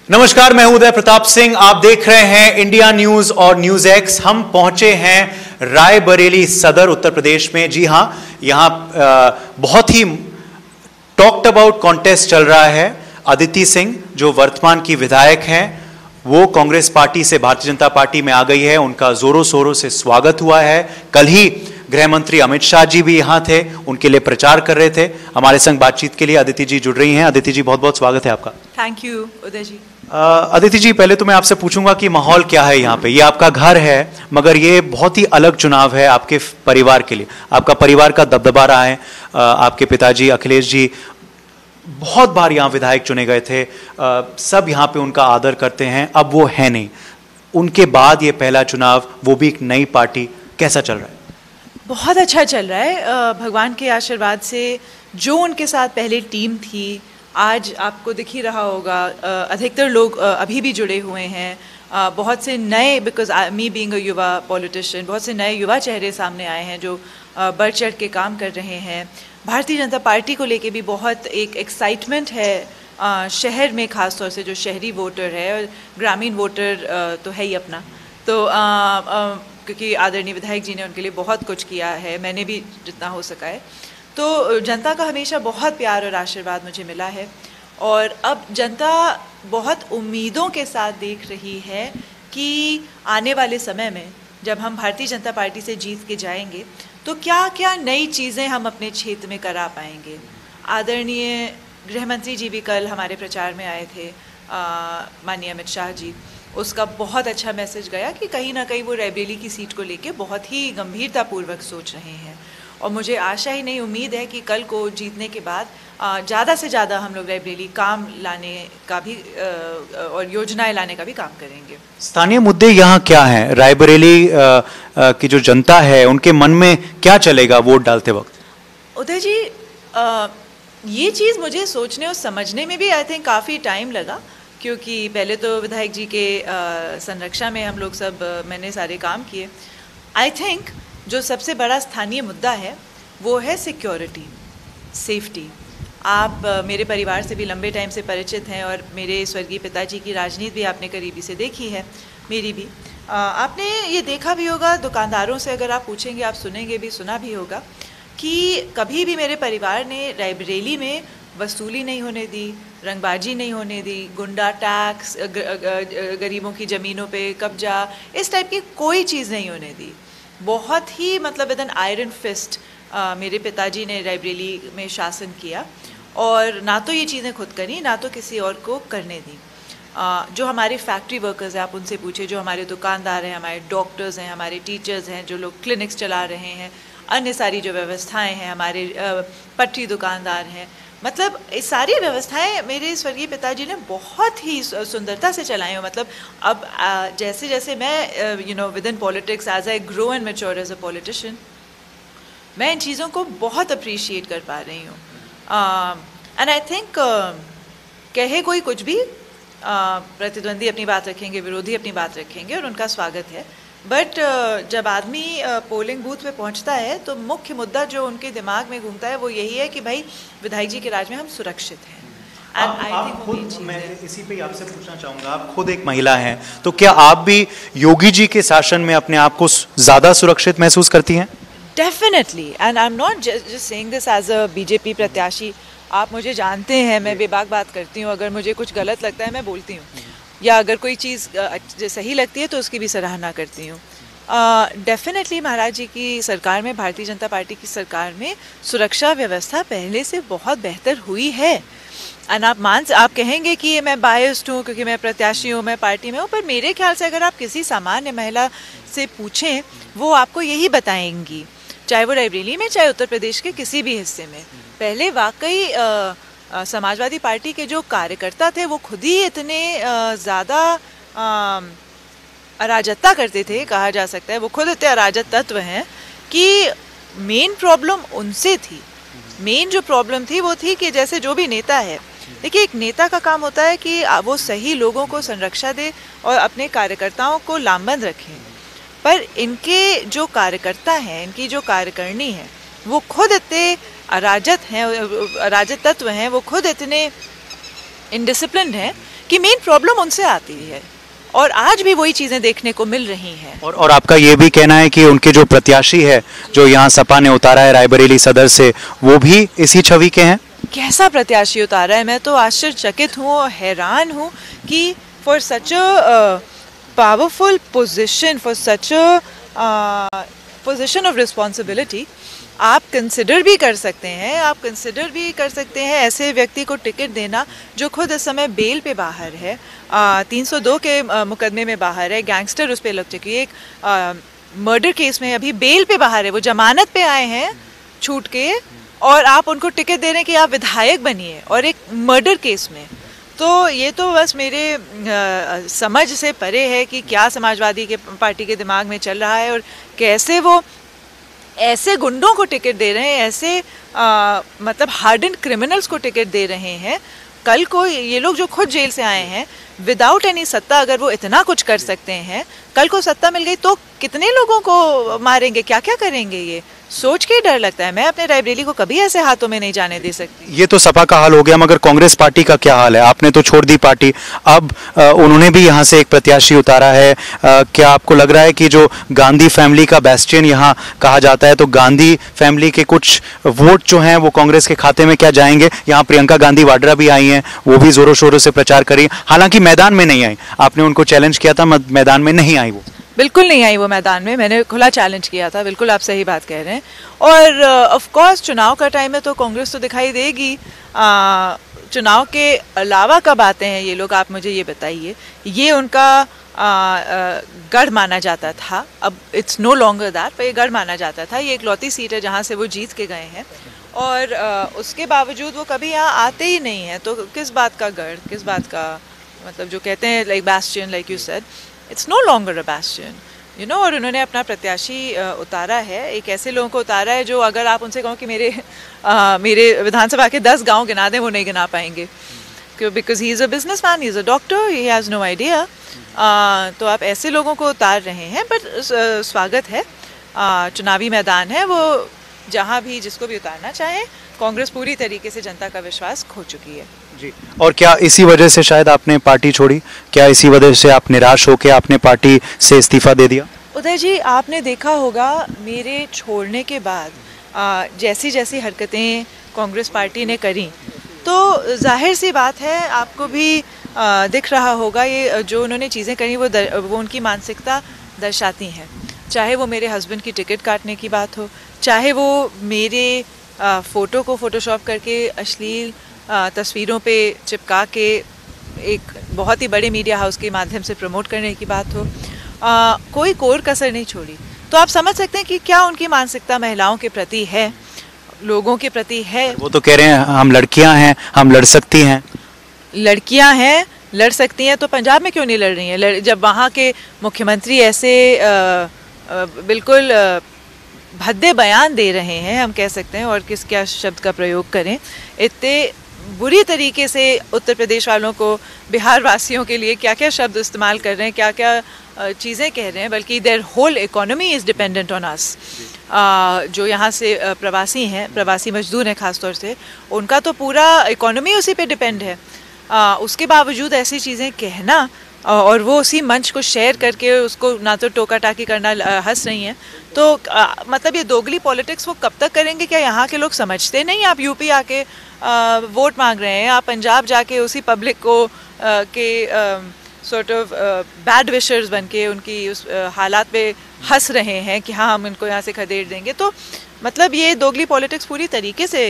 नमस्कार, मैं हूं उदय प्रताप सिंह। आप देख रहे हैं इंडिया न्यूज और न्यूज एक्स। हम पहुंचे हैं रायबरेली सदर उत्तर प्रदेश में। जी हां, यहां बहुत ही टॉक्ड अबाउट कॉन्टेस्ट चल रहा है। अदिति सिंह जो वर्तमान की विधायक हैं, वो कांग्रेस पार्टी से भारतीय जनता पार्टी में आ गई है। उनका जोरों शोरों से स्वागत हुआ है। कल ही गृह मंत्री अमित शाह जी भी यहां थे, उनके लिए प्रचार कर रहे थे। हमारे संग बातचीत के लिए अदिति जी जुड़ रही हैं। अदिति जी, बहुत बहुत स्वागत है आपका। थैंक यू उदय जी। अदिति जी, पहले तो मैं आपसे पूछूंगा कि माहौल क्या है यहाँ पे। ये आपका घर है, मगर ये बहुत ही अलग चुनाव है आपके परिवार के लिए। आपका परिवार का दबदबा रहा है। आपके पिताजी अखिलेश जी बहुत बार यहाँ विधायक चुने गए थे। सब यहाँ पे उनका आदर करते हैं। अब वो है नहीं, उनके बाद ये पहला चुनाव, वो भी एक नई पार्टी। कैसा चल रहा है? बहुत अच्छा चल रहा है। भगवान के आशीर्वाद से जो उनके साथ पहले टीम थी, आज आपको दिख ही रहा होगा, अधिकतर लोग अभी भी जुड़े हुए हैं। बहुत से नए, बिकॉज मी बीइंग अ युवा पॉलिटिशियन, बहुत से नए युवा चेहरे सामने आए हैं जो बढ़ चढ़ के काम कर रहे हैं। भारतीय जनता पार्टी को लेके भी बहुत एक एक्साइटमेंट है शहर में, ख़ास तौर से जो शहरी वोटर है, और ग्रामीण वोटर तो है ही अपना। तो क्योंकि आदरणीय विधायक जी ने उनके लिए बहुत कुछ किया है, मैंने भी जितना हो सका है। तो जनता का हमेशा बहुत प्यार और आशीर्वाद मुझे मिला है, और अब जनता बहुत उम्मीदों के साथ देख रही है कि आने वाले समय में जब हम भारतीय जनता पार्टी से जीत के जाएंगे तो क्या क्या नई चीज़ें हम अपने क्षेत्र में करा पाएंगे। आदरणीय गृह मंत्री जी भी कल हमारे प्रचार में आए थे, माननीय अमित शाह जी। उसका बहुत अच्छा मैसेज गया कि कहीं ना कहीं वो रायबरेली की सीट को लेके बहुत ही गंभीरतापूर्वक सोच रहे हैं, और मुझे आशा ही नहीं, उम्मीद है कि कल को जीतने के बाद ज़्यादा से ज़्यादा हम लोग रायबरेली काम लाने का भी और योजनाएं लाने का भी काम करेंगे। स्थानीय मुद्दे यहाँ क्या हैं? रायबरेली की जो जनता है, उनके मन में क्या चलेगा वोट डालते वक्त? उदय जी, ये चीज़ मुझे सोचने और समझने में भी आई थिंक काफ़ी टाइम लगा, क्योंकि पहले तो विधायक जी के संरक्षा में हम लोग सब मैंने सारे काम किए। आई थिंक जो सबसे बड़ा स्थानीय मुद्दा है वो है सिक्योरिटी, सेफ्टी। आप मेरे परिवार से भी लंबे टाइम से परिचित हैं, और मेरे स्वर्गीय पिताजी की राजनीति भी आपने करीबी से देखी है, मेरी भी। आपने ये देखा भी होगा, दुकानदारों से अगर आप पूछेंगे, आप सुनेंगे भी, सुना भी होगा कि कभी भी मेरे परिवार ने रायबरेली में वसूली नहीं होने दी, रंगबाजी नहीं होने दी, गुंडा टैक्स, गरीबों की ज़मीनों पे कब्जा, इस टाइप की कोई चीज़ नहीं होने दी। बहुत ही मतलब विद एन आयरन फिस्ट मेरे पिताजी ने रायबरेली में शासन किया, और ना तो ये चीज़ें खुद करी, ना तो किसी और को करने दी। जो हमारे फैक्ट्री वर्कर्स हैं, आप उनसे पूछे, जो हमारे दुकानदार हैं, हमारे डॉक्टर्स हैं, हमारे टीचर्स हैं, जो लोग क्लिनिक्स चला रहे हैं, अन्य सारी जो व्यवस्थाएं हैं, हमारे पटरी दुकानदार हैं, मतलब ये सारी व्यवस्थाएं मेरे स्वर्गीय पिताजी ने बहुत ही सुंदरता से चलाई हो। मतलब अब जैसे जैसे मैं within politics, as I grow and mature as a politician, मैं इन चीज़ों को बहुत अप्रिशिएट कर पा रही हूँ। एंड आई थिंक कहे कोई कुछ भी, प्रतिद्वंदी अपनी बात रखेंगे, विरोधी अपनी बात रखेंगे, और उनका स्वागत है। बट जब आदमी पोलिंग बूथ पे पहुंचता है तो मुख्य मुद्दा जो उनके दिमाग में घूमता है वो यही है कि भाई विधायक जी के राज में हम सुरक्षित हैं। आप खुद, मैं इसी पे आपसे पूछना चाहूँगा, आप खुद एक महिला हैं, तो क्या आप भी योगी जी के शासन में अपने आप को ज़्यादा सुरक्षित महसूस करती हैं? Definitely, and I am not just saying this as a BJP प्रत्याशी। आप मुझे जानते हैं, मैं बेबाक बात करती हूँ। अगर मुझे कुछ गलत लगता है मैं बोलती हूँ, या अगर कोई चीज़ सही लगती है तो उसकी भी सराहना करती हूँ। डेफिनेटली महाराज जी की सरकार में, भारतीय जनता पार्टी की सरकार में सुरक्षा व्यवस्था पहले से बहुत बेहतर हुई है। एंड आप कहेंगे कि मैं बायस्ड हूँ क्योंकि मैं प्रत्याशी हूँ, मैं पार्टी में हूँ, पर मेरे ख्याल से अगर आप किसी सामान्य महिला से पूछें, वो आपको यही बताएंगी, चाहे वो रायबरेली में, चाहे उत्तर प्रदेश के किसी भी हिस्से में। पहले वाकई समाजवादी पार्टी के जो कार्यकर्ता थे वो खुद ही इतने ज़्यादा अराजकता करते थे, कहा जा सकता है, वो खुद इतने अराजक तत्व हैं कि मेन प्रॉब्लम उनसे थी। मेन जो प्रॉब्लम थी वो थी कि जैसे जो भी नेता है, देखिए एक नेता का काम होता है कि वो सही लोगों को संरक्षा दे और अपने कार्यकर्ताओं को लामबंद रखें, पर इनके जो कार्यकर्ता हैं, इनकी जो कार्यकारिणी है, वो खुद इतने अराजक तत्व हैं, वो खुद इतने इनडिसिप्लिन्ड हैं कि मेन प्रॉब्लम उनसे आती है, और आज भी वही चीज़ें देखने को मिल रही हैं। और आपका ये भी कहना है कि उनके जो प्रत्याशी है जो यहाँ सपा ने उतारा है रायबरेली सदर से, वो भी इसी छवि के हैं? कैसा प्रत्याशी उतारा है, मैं तो आश्चर्यचकित हूँ और हैरान हूँ कि for such a powerful position, for such a position of responsibility, आप कंसिडर भी कर सकते हैं ऐसे व्यक्ति को टिकट देना जो खुद इस समय बेल पे बाहर है, 302 के मुकदमे में बाहर है, गैंगस्टर उस पर लग चुकी है, एक मर्डर केस में अभी बेल पे बाहर है, वो जमानत पे आए हैं छूट के, और आप उनको टिकट दे रहे हैं कि आप विधायक बनिए, और एक मर्डर केस में। तो ये तो बस मेरे समझ से परे है कि क्या समाजवादी के पार्टी के दिमाग में चल रहा है, और कैसे वो ऐसे गुंडों को टिकट दे रहे हैं, ऐसे मतलब हार्डन क्रिमिनल्स को टिकट दे रहे हैं। कल को ये लोग जो खुद जेल से आए हैं विदाउट एनी सत्ता, अगर वो इतना कुछ कर सकते हैं, कल को सत्ता मिल गई तो कितने लोगों को मारेंगे, क्या क्या करेंगे, ये सोच के डर लगता है। मैं अपने रायबरेली को कभी ऐसे हाथों में नहीं जाने दे सकती। ये तो सपा का हाल हो गया, मगर कांग्रेस पार्टी का क्या हाल है? आपने तो छोड़ दी पार्टी, अब उन्होंने भी यहाँ से एक प्रत्याशी उतारा है। क्या आपको लग रहा है कि जो गांधी फैमिली का बेस्टियन यहाँ कहा जाता है, तो गांधी फैमिली के कुछ वोट जो हैं वो कांग्रेस के खाते में क्या जाएंगे? यहाँ प्रियंका गांधी वाड्रा भी आई हैं, वो भी जोरों शोरों से प्रचार करी, हालांकि मैदान में नहीं आई। आपने उनको चैलेंज किया था, मैदान में नहीं आई, वो बिल्कुल नहीं आई वो मैदान में, मैंने खुला चैलेंज किया था। बिल्कुल आप सही बात कह रहे हैं। और ऑफ कोर्स चुनाव का टाइम है तो कांग्रेस तो दिखाई देगी। चुनाव के अलावा कब आते हैं ये लोग, आप मुझे ये बताइए। ये उनका गढ़ माना जाता था, अब इट्स नो लॉन्गर दैट, पर ये गढ़ माना जाता था। ये इकलौती सीट है जहाँ से वो जीत के गए हैं, और उसके बावजूद वो कभी यहाँ आते ही नहीं हैं। तो किस बात का गढ़, किस बात का, मतलब जो कहते हैं like bastion, like you said, it's no longer a bastion, you know. और उन्होंने अपना प्रत्याशी उतारा है, एक ऐसे लोगों को उतारा है जो अगर आप उनसे कहो कि मेरे विधानसभा के 10 गांव गिना दें, वो नहीं गिना पाएंगे, क्यों? Because he is a businessman, he is a doctor, he has no idea. तो आप ऐसे लोगों को उतार रहे हैं, बट स्वागत है। चुनावी मैदान है, वो जहाँ भी जिसको भी उतारना चाहे। कांग्रेस पूरी तरीके से जनता का विश्वास खो चुकी है जी। और क्या इसी वजह से शायद आपने पार्टी छोड़ी? क्या इसी वजह से आप निराश होकर आपने पार्टी से इस्तीफा दे दिया? उदय जी, आपने देखा होगा मेरे छोड़ने के बाद जैसी जैसी हरकतें कांग्रेस पार्टी ने करी, तो जाहिर सी बात है आपको भी दिख रहा होगा, ये जो उन्होंने चीज़ें करी वो उनकी मानसिकता दर्शाती हैं। चाहे वो मेरे हस्बैंड की टिकट काटने की बात हो, चाहे वो मेरे फ़ोटो को फ़ोटोशॉप करके अश्लील तस्वीरों पे चिपका के एक बहुत ही बड़े मीडिया हाउस के माध्यम से प्रमोट करने की बात हो, कोई कोर कसर नहीं छोड़ी। तो आप समझ सकते हैं कि क्या उनकी मानसिकता महिलाओं के प्रति है, लोगों के प्रति है। वो तो कह रहे हैं हम लड़कियां हैं, हम लड़ सकती हैं। लड़कियां हैं, लड़ सकती हैं, तो पंजाब में क्यों नहीं लड़ रही हैं? जब वहाँ के मुख्यमंत्री ऐसे बिल्कुल भद्दे बयान दे रहे हैं, हम कह सकते हैं, और क्या शब्द का प्रयोग करें, इतने बुरी तरीके से उत्तर प्रदेश वालों को, बिहार वासियों के लिए क्या क्या शब्द इस्तेमाल कर रहे हैं, क्या क्या चीज़ें कह रहे हैं, बल्कि their whole economy is dependent on us. जो यहाँ से प्रवासी हैं, प्रवासी मजदूर हैं ख़ास तौर से, उनका तो पूरा इकोनॉमी उसी पे डिपेंड है। उसके बावजूद ऐसी चीज़ें कहना, और वो उसी मंच को शेयर करके उसको ना तो टोका टाकी करना, हंस रही हैं, तो मतलब ये दोगली पॉलिटिक्स वो कब तक करेंगे? क्या यहाँ के लोग समझते नहीं? आप यूपी आके वोट मांग रहे हैं, आप पंजाब जाके उसी पब्लिक को के सॉर्ट ऑफ बैड विशर्स बन के उनकी उस हालात पे हंस रहे हैं कि हाँ हम इनको यहाँ से खदेड़ देंगे। तो मतलब ये दोगली पॉलिटिक्स पूरी तरीके से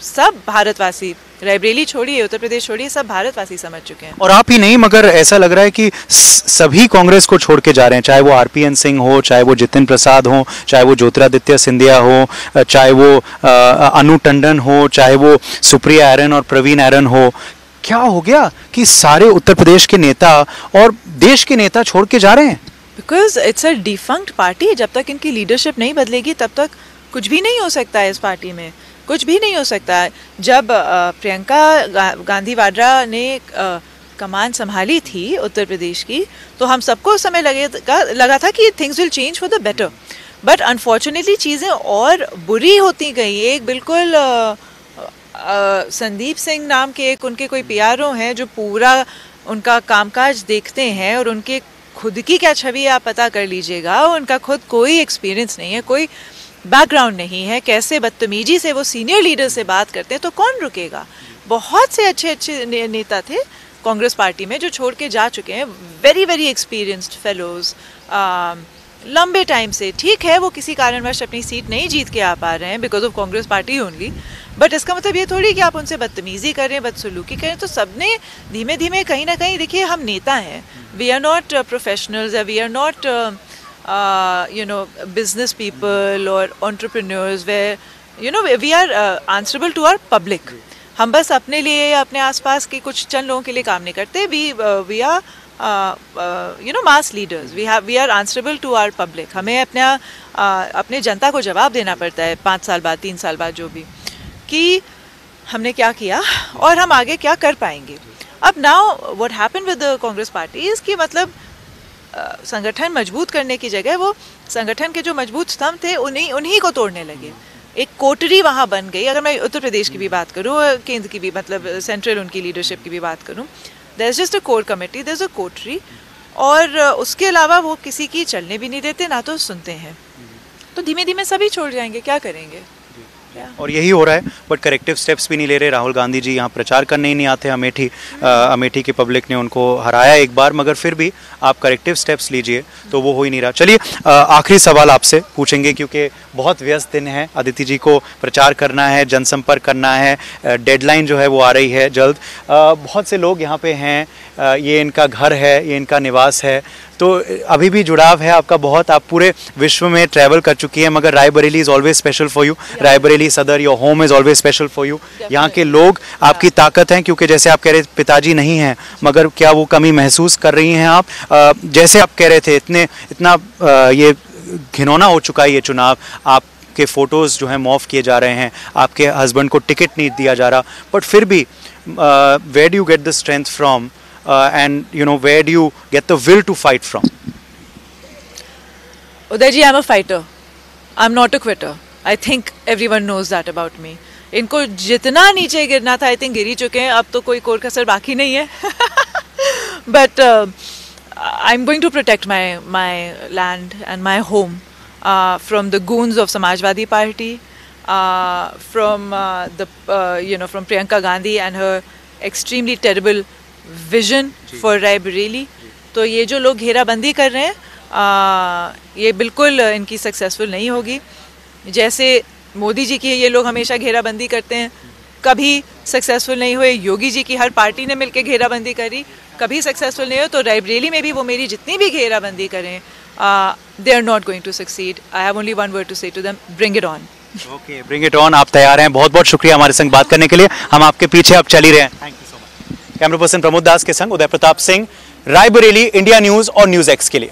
सब भारतवासी, रायबरेली छोड़िए, उत्तर प्रदेश छोड़िए, सब भारतवासी समझ चुके हैं। और आप ही नहीं, मगर ऐसा लग रहा है कि सभी कांग्रेस को छोड़ के जा रहे हैं, चाहे वो आरपीएन सिंह हो, चाहे वो जितिन प्रसाद हो, चाहे वो ज्योतिरादित्य सिंधिया हो, चाहे वो अनु टंडन हो, चाहे वो सुप्रिया एरन और प्रवीण एरन हो। क्या हो गया कि सारे उत्तर प्रदेश के नेता और देश के नेता छोड़ के जा रहे हैं? Because it's a defunct party. जब तक इनकी लीडरशिप नहीं बदलेगी तब तक कुछ भी नहीं हो सकता है इस पार्टी में, कुछ भी नहीं हो सकता है। जब प्रियंका गांधी वाड्रा ने कमान संभाली थी उत्तर प्रदेश की, तो हम सबको उस समय लगा था कि things will change for the better, but unfortunately चीज़ें और बुरी होती गई। एक बिल्कुल संदीप सिंह नाम के एक उनके कोई पीआरओ हैं जो पूरा उनका कामकाज देखते हैं, और उनके खुद की क्या छवि आप पता कर लीजिएगा, उनका खुद कोई एक्सपीरियंस नहीं है, कोई बैकग्राउंड नहीं है, कैसे बदतमीजी से वो सीनियर लीडर से बात करते हैं, तो कौन रुकेगा। बहुत से अच्छे अच्छे नेता थे कांग्रेस पार्टी में जो छोड़ के जा चुके हैं, वेरी वेरी एक्सपीरियंस्ड फेलोज, लंबे टाइम से। ठीक है वो किसी कारणवश अपनी सीट नहीं जीत के आ पा रहे हैं because of Congress party only, but इसका मतलब ये थोड़ी कि आप उनसे बदतमीजी करें, बदसलूकी करें। तो सबने धीमे धीमे कहीं ना कहीं, देखिए हम नेता हैं, we are not professionals, we are not business people or entrepreneurs where we are answerable to our public. हम बस अपने लिए या अपने आसपास के कुछ चंद लोगों के लिए काम नहीं करते. We are mass leaders. We are answerable to our public. हमें अपने जनता को जवाब देना पड़ता है 5 साल बाद, 3 साल बाद, जो भी, कि हमने क्या किया और हम आगे क्या कर पाएंगे. अब now what happened with the Congress party is कि मतलब संगठन मजबूत करने की जगह वो संगठन के जो मजबूत स्तंभ थे उन्हीं को तोड़ने लगे. एक कोटरी वहाँ बन गई. अगर मैं उत्तर प्रदेश की भी बात करूँ, केंद्र की भी, मतलब सेंट्रल उनकी लीडरशिप की भी बात करूँ, there is just a core committee, there is a coterie, और उसके अलावा वो किसी की चलने भी नहीं देते, ना तो सुनते हैं. तो धीमे धीमे सभी छोड़ जाएंगे, क्या करेंगे. और यही हो रहा है. बट करेक्टिव स्टेप्स भी नहीं ले रहे. राहुल गांधी जी यहाँ प्रचार करने ही नहीं आते. अमेठी की पब्लिक ने उनको हराया एक बार, मगर फिर भी आप करेक्टिव स्टेप्स लीजिए तो वो हो ही नहीं रहा. चलिए आखिरी सवाल आपसे पूछेंगे, क्योंकि बहुत व्यस्त दिन है. अदिति जी को प्रचार करना है, जनसंपर्क करना है, डेडलाइन जो है वो आ रही है जल्द. बहुत से लोग यहाँ पे हैं, ये इनका घर है, ये इनका निवास है, तो अभी भी जुड़ाव है आपका बहुत. आप पूरे विश्व में ट्रैवल कर चुकी हैं, मगर Raebareli is always special for you. Raebareli Sadar, your home is always special for you. यहाँ के लोग आपकी ताकत हैं, क्योंकि जैसे आप कह रहे पिताजी नहीं हैं, मगर क्या वो कमी महसूस कर रही हैं आप? जैसे आप कह रहे थे, इतना ये घिनौना हो चुका है ये चुनाव, आपके फ़ोटोज़ जो हैं मॉफ किए जा रहे हैं, आपके हस्बैंड को टिकट नहीं दिया जा रहा, बट फिर भी where do you get the strength from? And where do you get the will to fight from? Uday ji, I'm a fighter. I'm not a quitter. I think everyone knows that about me. इनको जितना नीचे गिरना था, I think गिर ही चुके हैं. अब तो कोई कोर कसर बाकी नहीं है. But I'm going to protect my land and my home from the goons of Samajwadi Party, from from Priyanka Gandhi and her extremely terrible vision for Raebareli. तो ये जो लोग घेराबंदी कर रहे हैं, ये बिल्कुल इनकी सक्सेसफुल नहीं होगी. जैसे मोदी जी की ये लोग हमेशा घेराबंदी करते हैं, कभी सक्सेसफुल नहीं हुए. योगी जी की हर पार्टी ने मिलकर घेराबंदी करी, कभी सक्सेसफुल नहीं हुए. तो रायबरेली में भी वो मेरी जितनी भी घेराबंदी करें, they are not going to succeed. I have only one word to say to them, bring it on. Okay, bring it on. आप तैयार हैं. बहुत बहुत शुक्रिया हमारे संग बात करने के लिए. हम आपके पीछे अब चल ही रहे हैं. Thank you so much. Camera person Pramod Das के संग उदय प्रताप सिंह, रायबरेली, इंडिया न्यूज और न्यूज एक्स के लिए.